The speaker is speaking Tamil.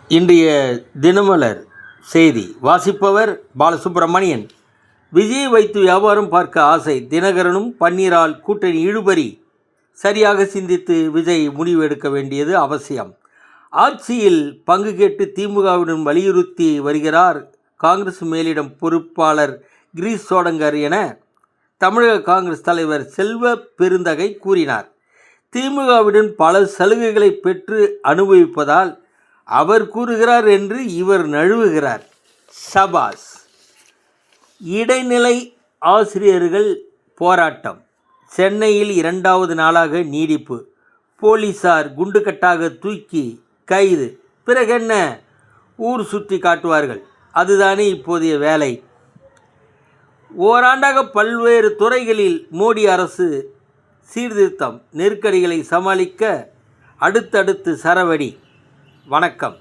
இன்றைய தினமலர் செய்தி வாசிப்பவர் பாலசுப்ரமணியன். விஜய் வைத்து வியாபாரம் பார்க்க ஆசை, தினகரனும் பன்னீரால் கூட்டணி இழுபறி. சரியாக சிந்தித்து விஜய் முடிவு எடுக்க வேண்டியது அவசியம். ஆட்சியில் பங்கு கேட்டு திமுகவிடம் வலியுறுத்தி வருகிறார் காங்கிரஸ் மேலிடம் பொறுப்பாளர் கிரீஷ் சோடங்கர் என தமிழக காங்கிரஸ் தலைவர் செல்வ பெருந்தகை கூறினார். திமுகவிடம் பல சலுகைகளை பெற்று அனுபவிப்பதால் அவர் கூறுகிறார் என்று இவர் நழுவுகிறார். சபாஸ். இடைநிலை ஆசிரியர்கள் போராட்டம் சென்னையில் 2வது நாளாக நீடிப்பு. போலீசார் குண்டுகட்டாக தூக்கி கைது. பிறகென்ன, ஊர் சுற்றி காட்டுவார்கள். அதுதானே இப்போதைய வேலை. ஓராண்டாக பல்வேறு துறைகளில் மோடி அரசு சீர்திருத்தம், நெருக்கடிகளை சமாளிக்க அடுத்தடுத்து சரவடி. வணக்கம்.